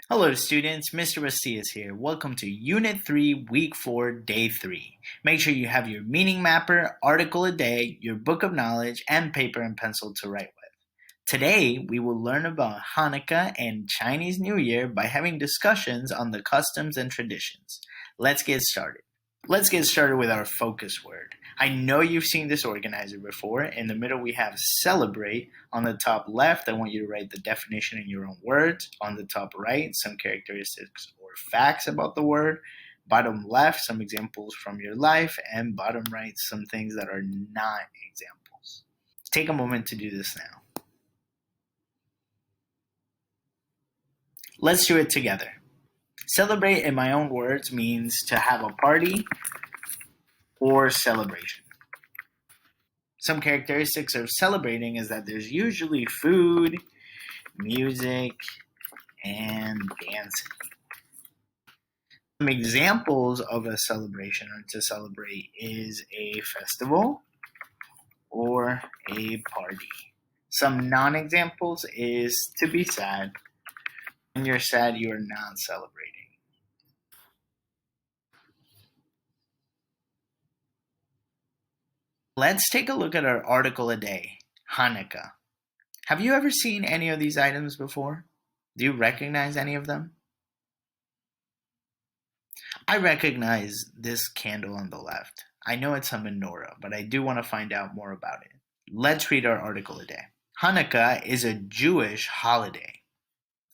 Hello students, Mr. Macias here. Welcome to Unit 3, Week 4, Day 3. Make sure you have your meaning mapper, article a day, your book of knowledge, and paper and pencil to write with. Today, we will learn about Hanukkah and Chinese New Year by having discussions on the customs and traditions. Let's get started. Let's get started with our focus word. I know you've seen this organizer before. In the middle, we have celebrate. On the top left, I want you to write the definition in your own words. On the top right, some characteristics or facts about the word. Bottom left, some examples from your life. And bottom right, some things that are not examples. Take a moment to do this now. Let's do it together. Celebrate, in my own words, means to have a party or celebration. Some characteristics of celebrating is that there's usually food, music, and dancing. Some examples of a celebration or to celebrate is a festival or a party. Some non-examples is to be sad. When you're sad, you are not celebrating. Let's take a look at our article a day, Hanukkah. Have you ever seen any of these items before? Do you recognize any of them? I recognize this candle on the left. I know it's a menorah, but I do want to find out more about it. Let's read our article a day. Hanukkah is a Jewish holiday.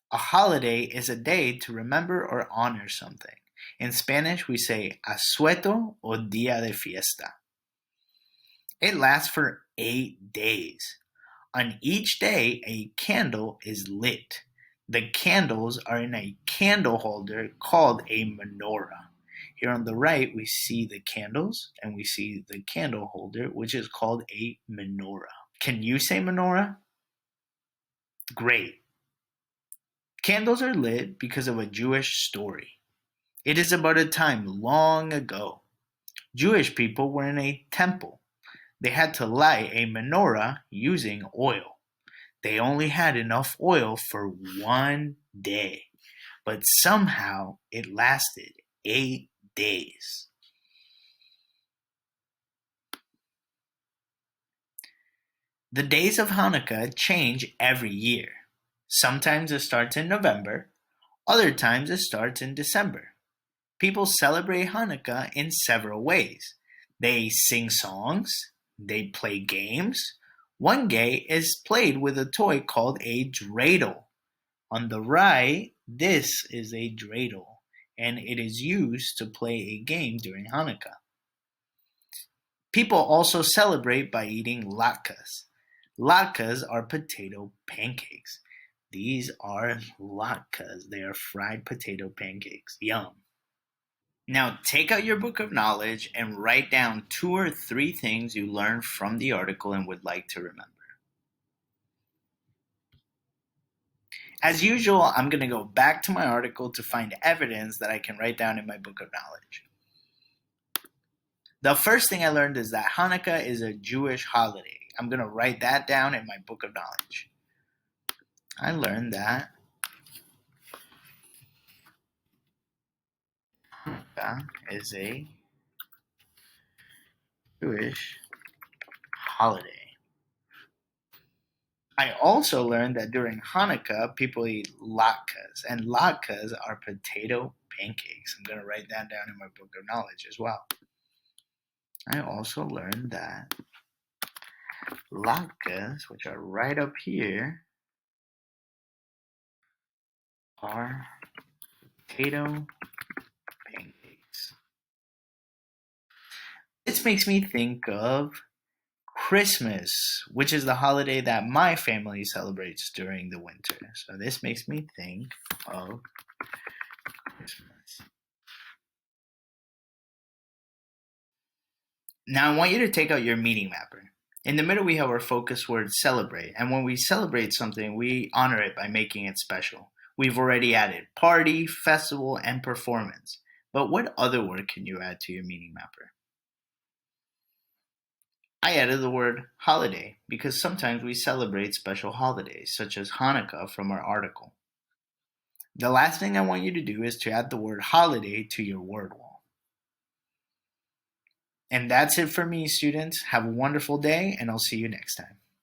A holiday is a day to remember or honor something. In Spanish, we say asueto o día de fiesta. It lasts for 8 days. On each day, a candle is lit. The candles are in a candle holder called a menorah. Here on the right, we see the candles and we see the candle holder, which is called a menorah. Can you say menorah? Great. Candles are lit because of a Jewish story. It is about a time long ago. Jewish people were in a temple. They had to light a menorah using oil. They only had enough oil for 1 day, but somehow it lasted 8 days. The days of Hanukkah change every year. Sometimes it starts in November, other times it starts in December. People celebrate Hanukkah in several ways. They sing songs, they play games. One game is played with a toy called a dreidel. On the right, this is a dreidel, and it is used to play a game during Hanukkah. People also celebrate by eating latkes. Latkes are potato pancakes. These are latkes. They are fried potato pancakes. Yum. Now take out your book of knowledge and write down 2 or 3 things you learned from the article and would like to remember. As usual, I'm going to go back to my article to find evidence that I can write down in my book of knowledge. The first thing I learned is that Hanukkah is a Jewish holiday. I'm going to write that down in my book of knowledge. I learned that Hanukkah is a Jewish holiday. I also learned that during Hanukkah, people eat latkes, and latkes are potato pancakes. I'm going to write that down in my book of knowledge as well. I also learned that latkes, which are right up here, are potato pancakes. This makes me think of Christmas, which is the holiday that my family celebrates during the winter. So this makes me think of Christmas. Now I want you to take out your meaning mapper. In the middle we have our focus word celebrate, and when we celebrate something, we honor it by making it special. We've already added party, festival, and performance. But what other word can you add to your meaning mapper? I added the word holiday because sometimes we celebrate special holidays, such as Hanukkah from our article. The last thing I want you to do is to add the word holiday to your word wall. And that's it for me, students. Have a wonderful day, and I'll see you next time.